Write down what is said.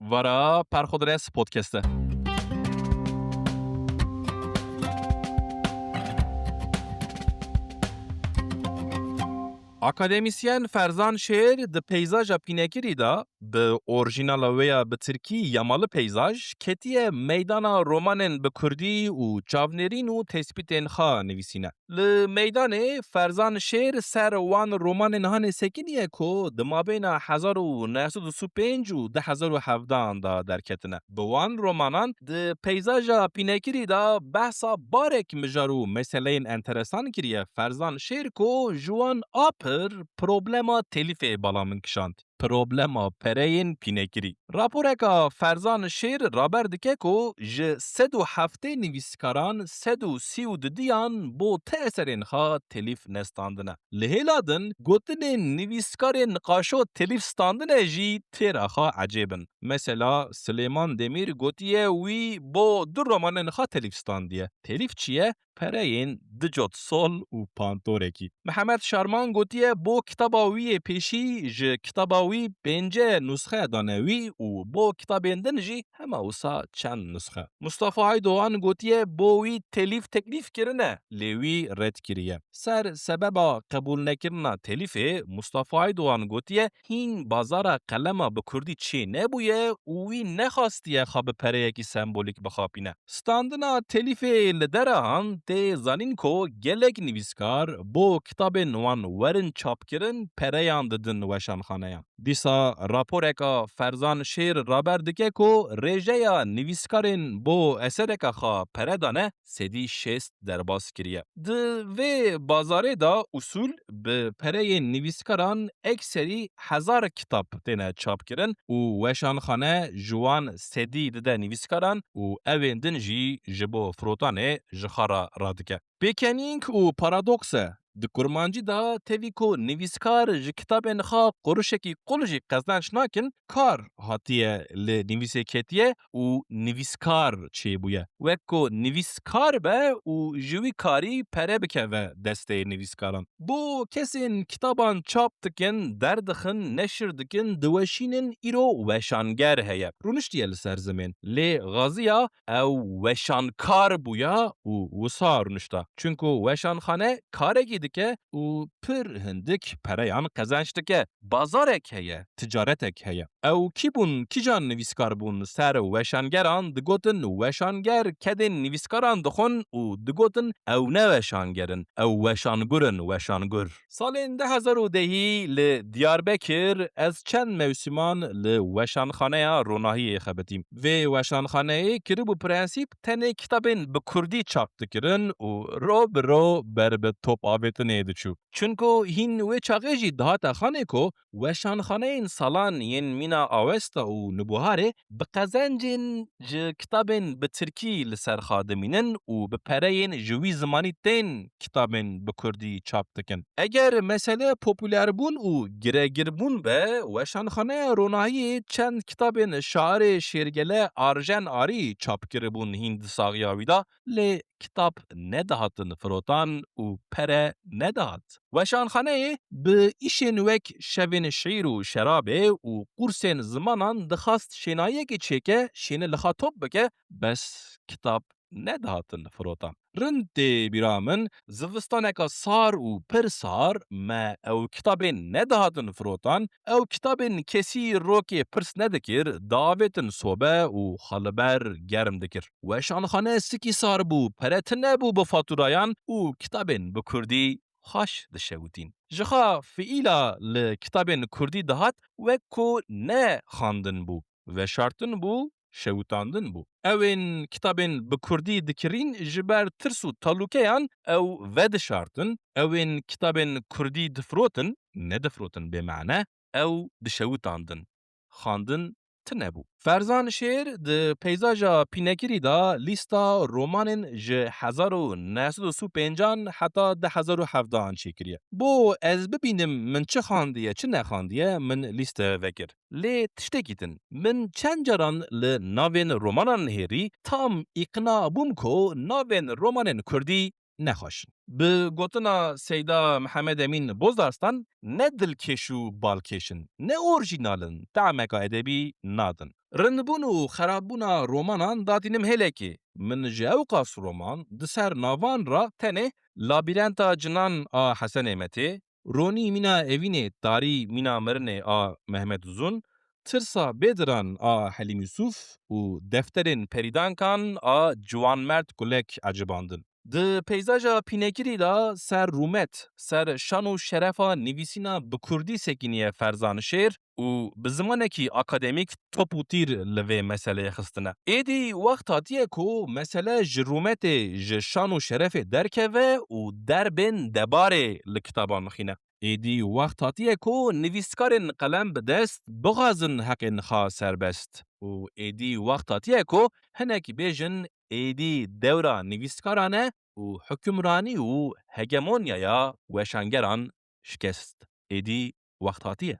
Vara Perxodres Podcast'te. Akademisyen Ferzan Şêr di peyzaja pînekirî da bi orjînala wê ya bi tirkî yamalı peyzaj ketiye meydana romanên bi kurdî û çavnêrîn û tespîtên xwe nivîsîne. Li meydanê Ferzan Şêr ser wan romanên hanê sekiniye ku di mabêna 1925 û 2017 da derketine. Bi wan romanan di peyzaja pînekirî da behsa barek mijar û meseleyên enteresan kiriye Ferzan Şêr ku ji wan apir problema telîfê bala min kişand. Problema pereyên pînekirî. Raporeka Ferzan Şêr raber dike ku ji 107 nivîskaran 132 bo ti eserên xwe telîf nestandine. Li hêla din gotinên nivîskarên niqaşo telîf standine jî têra xwe ecêb in. Mesela Silêman Demîr gotiye wî bo 2 romanên xwe telîf standiye. Telîf çi ye? Pereyên Di Cot Sol û Pantorekî. Mihemed Şarman gotiye bo kitaba wî yê pêşî ji kitaba wî 5 nusxe dane wî û bo kitabên din jî hema wisa çend nusxe. Mustafa Aydoğan gotiye bo wî telîf teklîf kirine, lê wî red kiriye. Ser sebeba qebûl nekirina telîfê, Mustafa Aydoğan gotiye hîn bazara qelema bi kurdî çê nebûye û wî nexastiye xwe bi pereyekî sembolîk bixapîne. Standina telîfê li derahan tê zanîn ku gelek nivîskar bo kitabên wan werin çapkirin pereyan didin weşanxaneyan. Dîsa raporeka Ferzan Şêr raber dike ku rêjeya nivîskarên bo esereka xwe pere dane 160 derbas kiriye. Di vê bazarê da usul bi pereyên nivîskaran ekserî 1000 kitap têne çapkirin û weşanxane ji wan sedî dide nivîskaran û evên din jî ji bo firotanê ji xwe re radike. Pêkenînk û paradoks e. Di kurmancî da tevî ku nivîskar ji kitabên xwe quruşekî qul jî qezenç nakin, kar hatiye li nivîsê ketiye û nivîskar çêbûye. Wek ku nivîskar be û ji wî karî pere bikeve destê nivîskaran. Bu kesên kitaban çap dikin, derdixin, neşir dikin, diweşînin îro weşanger heye. Rûniştiye li ser zimên. Lê gaziya ew weşankar bûya û wisa rûnişta. Çunku weşanxane karekî dike û pir hindik pereyan qezenç dike. Bazarek heye, ticaretek heye. Ew kî bûn, kîjan nivîskar bûn ser weşangeran digotin weşanger kedên nivîskaran dixwin û digotin ew ne weşangerin, ew weşangurin weşangur. Salên 2010 li Diyarbekir ez çend mewsîman li weşanxaneya ronahiyê xebitîm. Vê weşanxaneyê kiribû prensîp tenê kitabên bi kurdî çap dikirin û ro bi ro ber bi top avêtinê diçû. Çunku hîn wê çaxê jî dihate xanê ku weşanxaneyên salan yên mîna awesta û nûbuharê bi qezencên ji kitabên bi tirkî li ser xwe dimînin û bi pereyên ji wî zimanî tên kitabên bi kurdî çap dikin. Eger mesele popûlerbûn û giregîrbûn be, weşanxaneya ronahiyê çend kitabên şairê Şêrgele Arjen Arî çap kiribûn hîn di saxiya wî da, lê kitap nedihatin firotan û pere nedihat. Weşanxaneyê bi îşên wek şevên şîr û şerabê û qursên zimanan dixwast şênayiyekê çêke, şêne li xwe top bike, bes kitap nedihatin firotan. Rind tê bîra min, zivistaneka sar û pir sar me ew kitabên nedihatin firotan, ew kitabên kesî rokê pirs nedikir, davêtin sobe û xaliber germ dikir. Weşanxane sikî sar bû, pere tinebû bi fatûrayan û kitabên bi kurdî xweş dişewitîn. Ji xwe fiîla li kitabên kurdî dihat wek ku ne xandin bû, veşartin bû, şewitandin bû. Evên kitabên bi kurdî dikirîn ji ber tirs û talûkeyan ew vedişartin, evên kitabên kurdî difirotin, nedifirotin bêmane, ew dişewitandin. Xandin tinebû. Ferzan Şêr di peyzaja pînekirî da lîsta romanên ji 1925 heta 2017 çêkiriye. Bo ez bibînim min çi xandiye, çi nexandiye, min lîste vekir. Lê tiştekî din. Min çend caran li navên romanan hêrî tam îqna bûm ku navên romanên kurdî nexweşin. Bi gotina Seyda Mihemed Emîn Bozdarstan ne dilkêş û balkêşin, ne orjînalin, temeka edebî nadin. Rindbûn û xerabbûna romanan datînim hêlekê. Min ji ew qas roman di ser navan ra tenê Labîrenta Cinan a Hesenê Metê, Ronî mîna Evînê tarî mîna mirinê a Mehmed Uzun, Tirsa Bêdiran a Helîm Yusuf û defterên perîdankan a Ciwanmerd Gulek ecibandin. Di peyzaja pînekirî da ser rûmet, ser şan û şerefa nivîsîna bi Kurdî sekiniye Ferzan Şêr û bi zimanekî akademîk top û tîr li vê meseleyê xistine. Êdî wext hatiye ku mesele ji rûmetê ji şan û şerefê derkeve û derbên debarê li kitaban mixîne. Êdî wext hatiye ku nivîskarên qelem bi dest bixwazin heqên xwe serbest û êdî wext hatiye ku hinekî bêjin êdî dewra nivîskaran e û hukmranî û hegemonyaya weşangeran şikest. Êdî wext hatiye.